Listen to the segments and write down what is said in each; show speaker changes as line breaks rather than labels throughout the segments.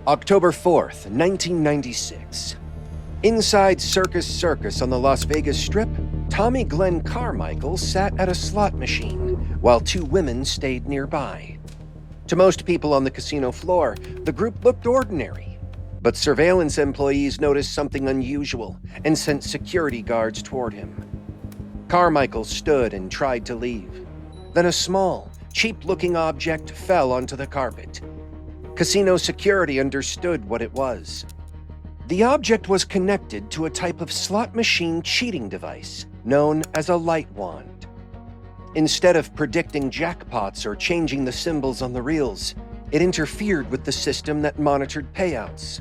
October 4th, 1996. Inside Circus on the Las Vegas Strip, Tommy Glenn Carmichael sat at a slot machine while two women stayed nearby. To most people on the casino floor, the group looked ordinary, but surveillance employees noticed something unusual and sent security guards toward him. Carmichael stood and tried to leave. Then a small, cheap-looking object fell onto the carpet. Casino security understood what it was. The object was connected to a type of slot machine cheating device known as a light wand. Instead of predicting jackpots or changing the symbols on the reels, it interfered with the system that monitored payouts.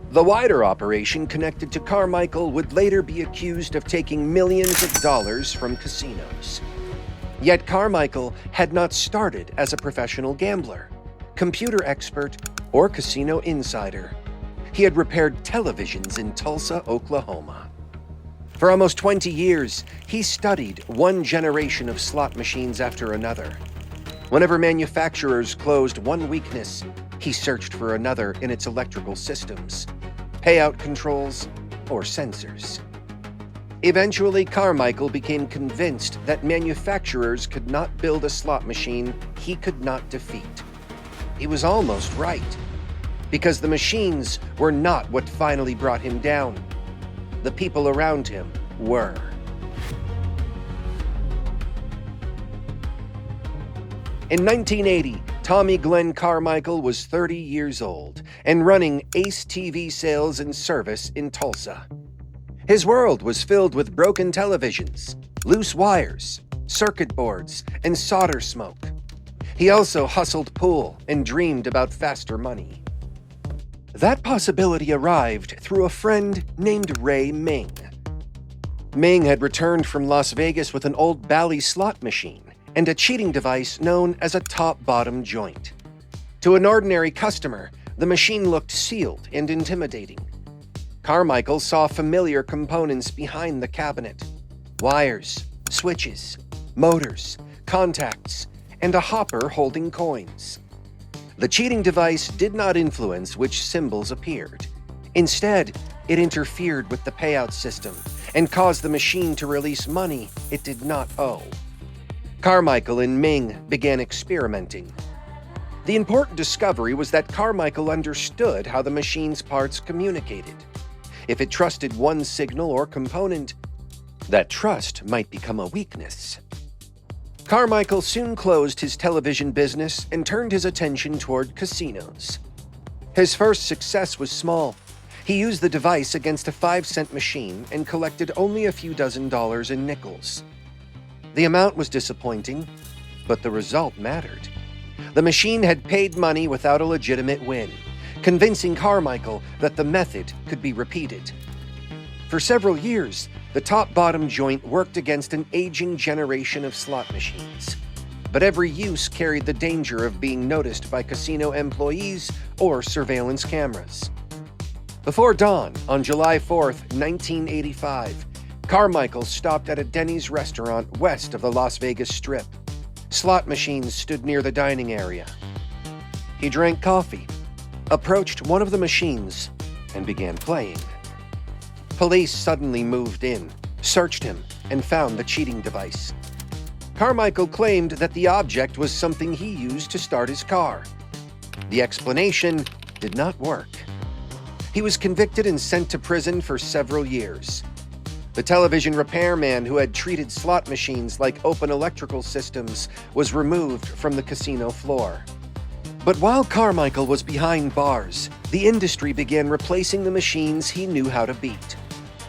The wider operation connected to Carmichael would later be accused of taking millions of dollars from casinos. Yet Carmichael had not started as a professional gambler, computer expert, or casino insider. He had repaired televisions in Tulsa, Oklahoma. For almost 20 years, he studied one generation of slot machines after another. Whenever manufacturers closed one weakness, he searched for another in its electrical systems, payout controls, or sensors. Eventually, Carmichael became convinced that manufacturers could not build a slot machine he could not defeat. He was almost right, because the machines were not what finally brought him down. The people around him were. In 1980, Tommy Glenn Carmichael was 30 years old and running Ace TV sales and service in Tulsa. His world was filled with broken televisions, loose wires, circuit boards, and solder smoke. He also hustled pool and dreamed about faster money. That possibility arrived through a friend named Ray Ming. Ming had returned from Las Vegas with an old Bally slot machine and a cheating device known as a top-bottom joint. To an ordinary customer, the machine looked sealed and intimidating. Carmichael saw familiar components behind the cabinet: wires, switches, motors, contacts, and a hopper holding coins. The cheating device did not influence which symbols appeared. Instead, it interfered with the payout system and caused the machine to release money it did not owe. Carmichael and Ming began experimenting. The important discovery was that Carmichael understood how the machine's parts communicated. If it trusted one signal or component, that trust might become a weakness. Carmichael soon closed his television business and turned his attention toward casinos. His first success was small. He used the device against a 5-cent machine and collected only a few dozen dollars in nickels. The amount was disappointing, but the result mattered. The machine had paid money without a legitimate win, convincing Carmichael that the method could be repeated. For several years, the top-bottom joint worked against an aging generation of slot machines. But every use carried the danger of being noticed by casino employees or surveillance cameras. Before dawn on July 4th, 1985, Carmichael stopped at a Denny's restaurant west of the Las Vegas Strip. Slot machines stood near the dining area. He drank coffee, approached one of the machines, and began playing. Police suddenly moved in, searched him, and found the cheating device. Carmichael claimed that the object was something he used to start his car. The explanation did not work. He was convicted and sent to prison for several years. The television repairman who had treated slot machines like open electrical systems was removed from the casino floor. But while Carmichael was behind bars, the industry began replacing the machines he knew how to beat.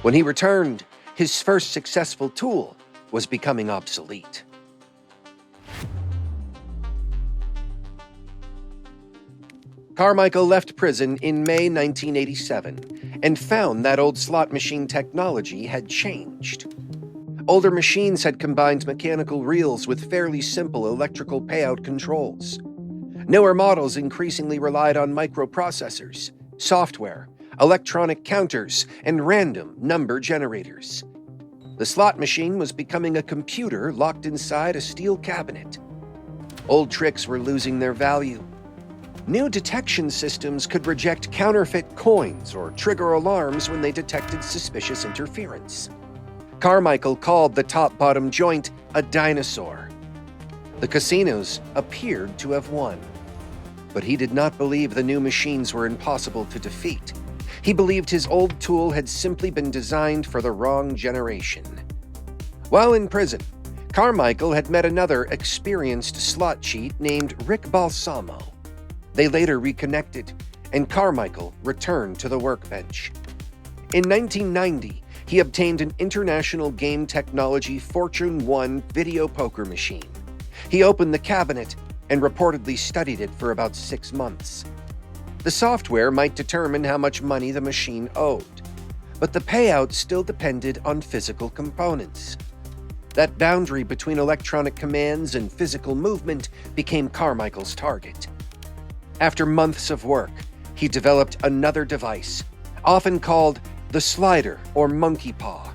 When he returned, his first successful tool was becoming obsolete. Carmichael left prison in May 1987 and found that old slot machine technology had changed. Older machines had combined mechanical reels with fairly simple electrical payout controls. Newer models increasingly relied on microprocessors, software, electronic counters, and random number generators. The slot machine was becoming a computer locked inside a steel cabinet. Old tricks were losing their value. New detection systems could reject counterfeit coins or trigger alarms when they detected suspicious interference. Carmichael called the top-bottom joint a dinosaur. The casinos appeared to have won. But he did not believe the new machines were impossible to defeat. He believed his old tool had simply been designed for the wrong generation. While in prison, Carmichael had met another experienced slot cheat named Rick Balsamo. They later reconnected, and Carmichael returned to the workbench. In 1990, he obtained an international game technology Fortune 1 video poker machine. He opened the cabinet and reportedly studied it for about 6 months. The software might determine how much money the machine owed, but the payout still depended on physical components. That boundary between electronic commands and physical movement became Carmichael's target. After months of work, he developed another device, often called the slider or monkey paw.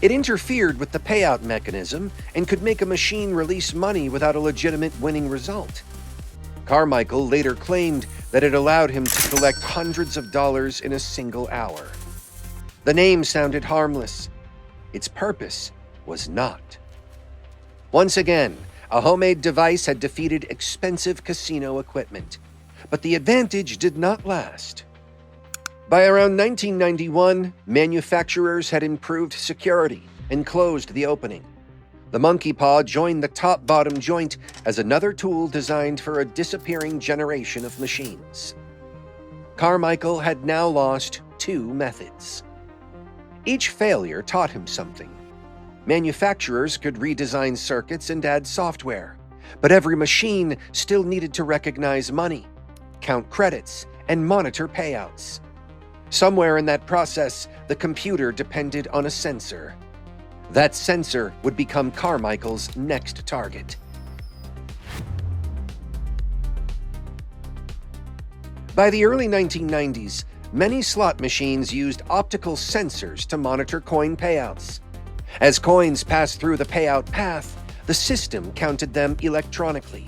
It interfered with the payout mechanism and could make a machine release money without a legitimate winning result. Carmichael later claimed that it allowed him to collect hundreds of dollars in a single hour. The name sounded harmless. Its purpose was not. Once again, a homemade device had defeated expensive casino equipment, but the advantage did not last. By around 1991, manufacturers had improved security and closed the opening. The monkey paw joined the top-bottom joint as another tool designed for a disappearing generation of machines. Carmichael had now lost 2 methods. Each failure taught him something. Manufacturers could redesign circuits and add software, but every machine still needed to recognize money, count credits, and monitor payouts. Somewhere in that process, the computer depended on a sensor. That sensor would become Carmichael's next target. By the early 1990s, many slot machines used optical sensors to monitor coin payouts. As coins passed through the payout path, the system counted them electronically.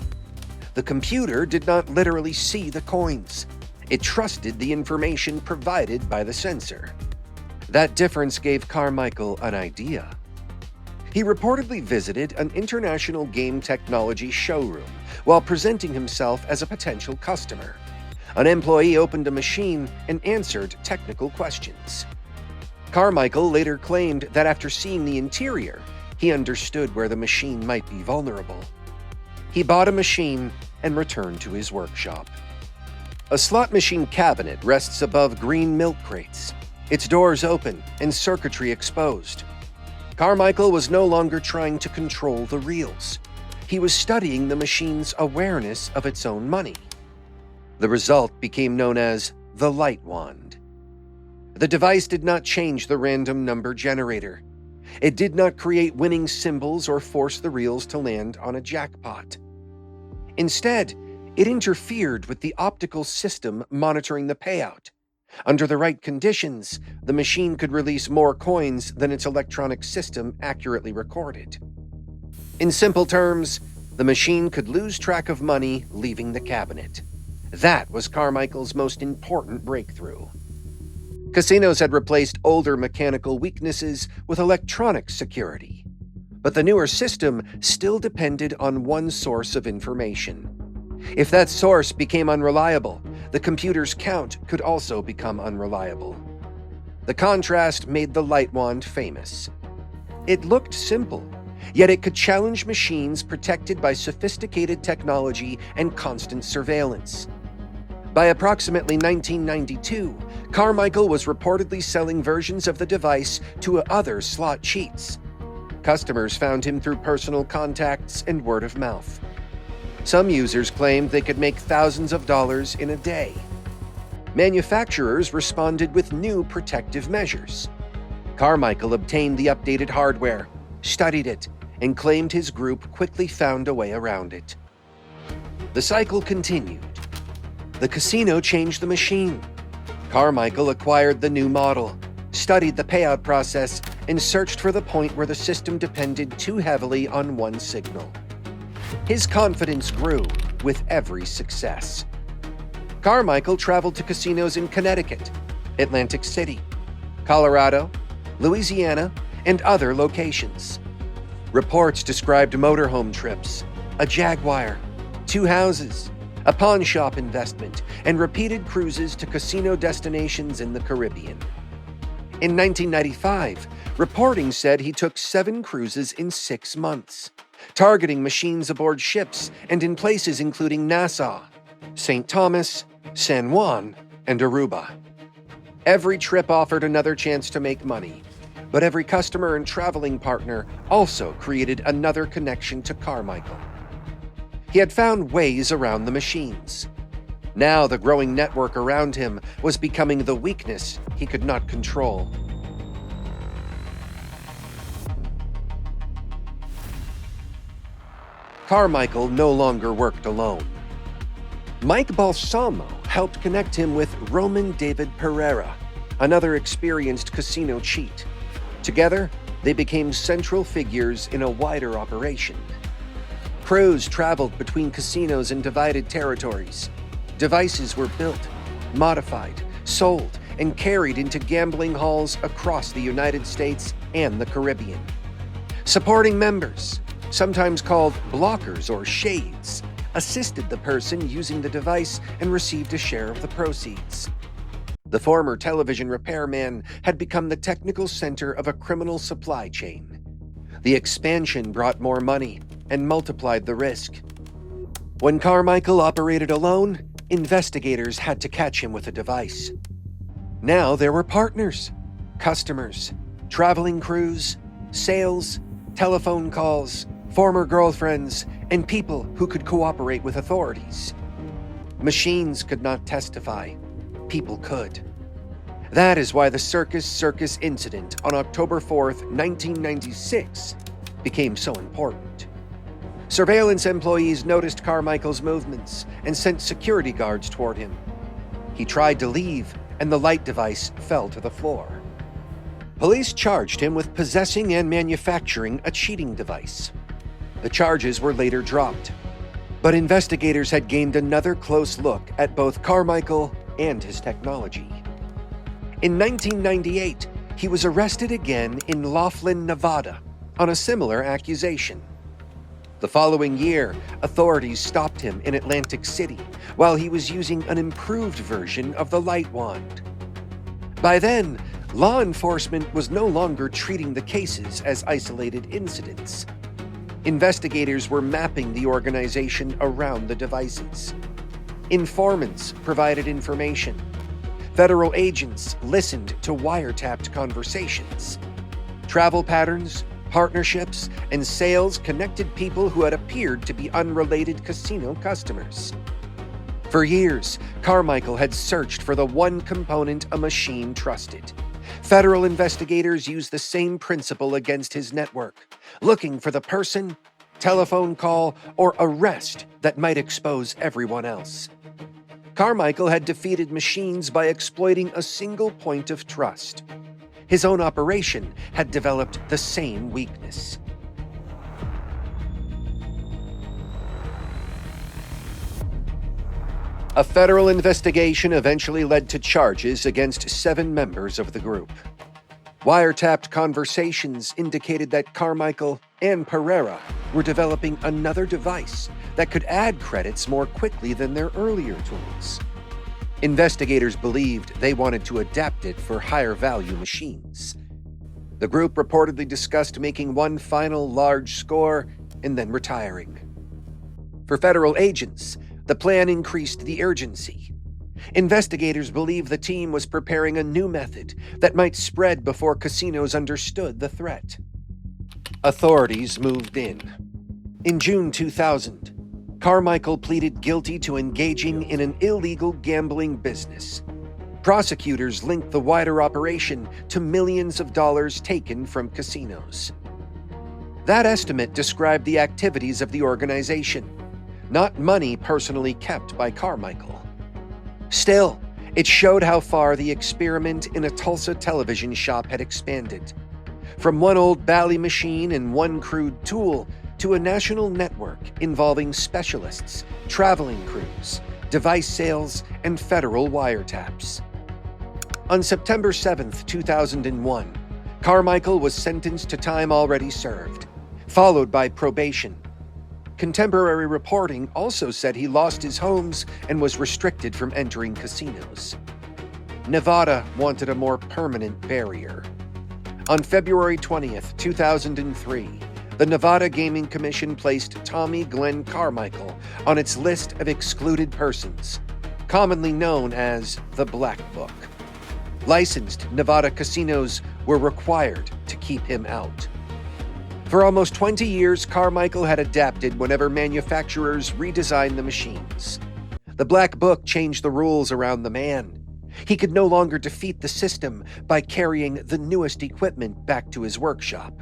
The computer did not literally see the coins. It trusted the information provided by the sensor. That difference gave Carmichael an idea. He reportedly visited an international game technology showroom while presenting himself as a potential customer. An employee opened a machine and answered technical questions. Carmichael later claimed that after seeing the interior, he understood where the machine might be vulnerable. He bought a machine and returned to his workshop. A slot machine cabinet rests above green milk crates, its doors open and circuitry exposed. Carmichael was no longer trying to control the reels. He was studying the machine's awareness of its own money. The result became known as the light wand. The device did not change the random number generator. It did not create winning symbols or force the reels to land on a jackpot. Instead, it interfered with the optical system monitoring the payout. Under the right conditions, the machine could release more coins than its electronic system accurately recorded. In simple terms, the machine could lose track of money leaving the cabinet. That was Carmichael's most important breakthrough. Casinos had replaced older mechanical weaknesses with electronic security, but the newer system still depended on one source of information. If that source became unreliable, the computer's count could also become unreliable. The contrast made the light wand famous. It looked simple, yet it could challenge machines protected by sophisticated technology and constant surveillance. By approximately 1992, Carmichael was reportedly selling versions of the device to other slot cheats. Customers found him through personal contacts and word of mouth. Some users claimed they could make thousands of dollars in a day. Manufacturers responded with new protective measures. Carmichael obtained the updated hardware, studied it, and claimed his group quickly found a way around it. The cycle continued. The casino changed the machine. Carmichael acquired the new model, studied the payout process, and searched for the point where the system depended too heavily on one signal. His confidence grew with every success. Carmichael traveled to casinos in Connecticut, Atlantic City, Colorado, Louisiana, and other locations. Reports described motorhome trips, a Jaguar, 2 houses, a pawn shop investment, and repeated cruises to casino destinations in the Caribbean. In 1995, reporting said he took 7 cruises in 6 months, targeting machines aboard ships and in places including Nassau, St. Thomas, San Juan, and Aruba. Every trip offered another chance to make money, but every customer and traveling partner also created another connection to Carmichael. He had found ways around the machines. Now the growing network around him was becoming the weakness he could not control. Carmichael no longer worked alone. Mike Balsamo helped connect him with Roman David Pereira, another experienced casino cheat. Together, they became central figures in a wider operation. Crews traveled between casinos in divided territories. Devices were built, modified, sold, and carried into gambling halls across the United States and the Caribbean. Supporting members, sometimes called blockers or shades, assisted the person using the device and received a share of the proceeds. The former television repairman had become the technical center of a criminal supply chain. The expansion brought more money and multiplied the risk. When Carmichael operated alone, investigators had to catch him with a device. Now there were partners, customers, traveling crews, sales, telephone calls, former girlfriends, and people who could cooperate with authorities. Machines could not testify. People could. That is why the Circus incident on October 4th, 1996 became so important. Surveillance employees noticed Carmichael's movements and sent security guards toward him. He tried to leave, and the light device fell to the floor. Police charged him with possessing and manufacturing a cheating device. The charges were later dropped, but investigators had gained another close look at both Carmichael and his technology. In 1998, he was arrested again in Laughlin, Nevada, on a similar accusation. The following year, authorities stopped him in Atlantic City while he was using an improved version of the light wand. By then, law enforcement was no longer treating the cases as isolated incidents. Investigators were mapping the organization around the devices. Informants provided information. Federal agents listened to wiretapped conversations. Travel patterns, partnerships, and sales connected people who had appeared to be unrelated casino customers. For years, Carmichael had searched for the one component a machine trusted. Federal investigators used the same principle against his network, looking for the person, telephone call, or arrest that might expose everyone else. Carmichael had defeated machines by exploiting a single point of trust. His own operation had developed the same weakness. A federal investigation eventually led to charges against 7 members of the group. Wiretapped conversations indicated that Carmichael and Pereira were developing another device that could add credits more quickly than their earlier tools. Investigators believed they wanted to adapt it for higher-value machines. The group reportedly discussed making one final large score and then retiring. For federal agents, the plan increased the urgency. Investigators believe the team was preparing a new method that might spread before casinos understood the threat. Authorities moved in. In June 2000, Carmichael pleaded guilty to engaging in an illegal gambling business. Prosecutors linked the wider operation to millions of dollars taken from casinos. That estimate described the activities of the organization, not money personally kept by Carmichael. Still, it showed how far the experiment in a Tulsa television shop had expanded. From one old Bally machine and one crude tool to a national network involving specialists, traveling crews, device sales, and federal wiretaps. On September 7, 2001, Carmichael was sentenced to time already served, followed by probation. Contemporary reporting also said he lost his homes and was restricted from entering casinos. Nevada wanted a more permanent barrier. On February 20, 2003, the Nevada Gaming Commission placed Tommy Glenn Carmichael on its list of excluded persons, commonly known as the Black Book. Licensed Nevada casinos were required to keep him out. For almost 20 years, Carmichael had adapted whenever manufacturers redesigned the machines. The Black Book changed the rules around the man. He could no longer defeat the system by carrying the newest equipment back to his workshop.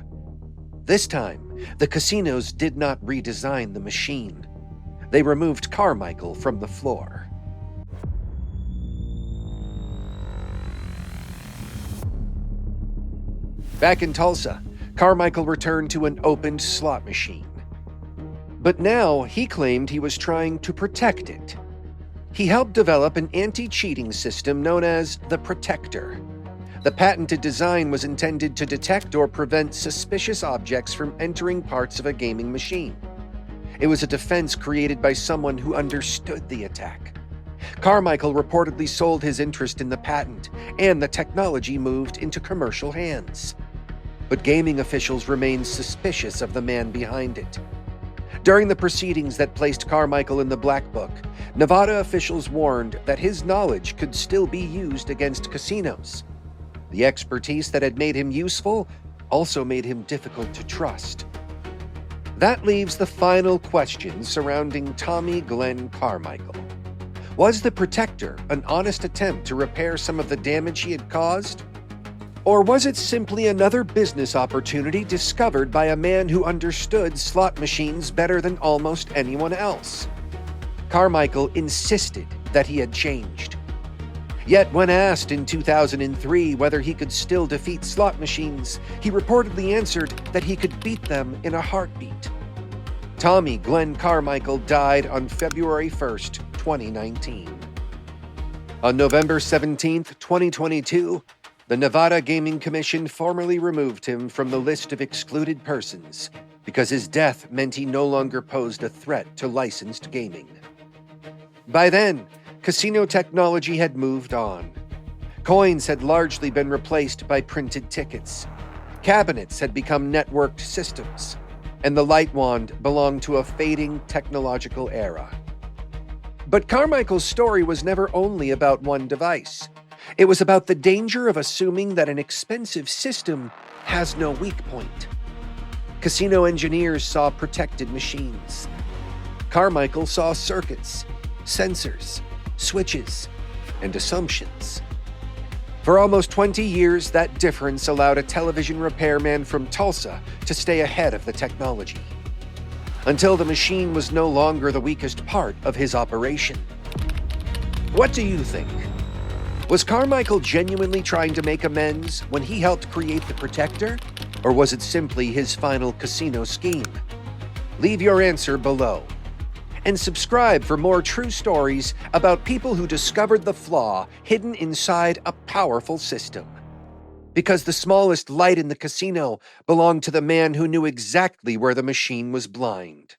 This time, the casinos did not redesign the machine. They removed Carmichael from the floor. Back in Tulsa, Carmichael returned to an opened slot machine. But now he claimed he was trying to protect it. He helped develop an anti-cheating system known as the Protector. The patented design was intended to detect or prevent suspicious objects from entering parts of a gaming machine. It was a defense created by someone who understood the attack. Carmichael reportedly sold his interest in the patent, and the technology moved into commercial hands. But gaming officials remained suspicious of the man behind it. During the proceedings that placed Carmichael in the Black Book, Nevada officials warned that his knowledge could still be used against casinos. The expertise that had made him useful also made him difficult to trust. That leaves the final question surrounding Tommy Glenn Carmichael. Was the Protector an honest attempt to repair some of the damage he had caused? Or was it simply another business opportunity discovered by a man who understood slot machines better than almost anyone else? Carmichael insisted that he had changed. Yet when asked in 2003 whether he could still defeat slot machines, he reportedly answered that he could beat them in a heartbeat. Tommy Glenn Carmichael died on February 1st, 2019. On November 17th, 2022, the Nevada Gaming Commission formally removed him from the list of excluded persons because his death meant he no longer posed a threat to licensed gaming. By then, casino technology had moved on. Coins had largely been replaced by printed tickets. Cabinets had become networked systems, and the light wand belonged to a fading technological era. But Carmichael's story was never only about one device. It was about the danger of assuming that an expensive system has no weak point. Casino engineers saw protected machines. Carmichael saw circuits, sensors, switches, and assumptions. For almost 20 years, that difference allowed a television repairman from Tulsa to stay ahead of the technology, until the machine was no longer the weakest part of his operation. What do you think? Was Carmichael genuinely trying to make amends when he helped create the Protector, or was it simply his final casino scheme? Leave your answer below. And subscribe for more true stories about people who discovered the flaw hidden inside a powerful system. Because the smallest light in the casino belonged to the man who knew exactly where the machine was blind.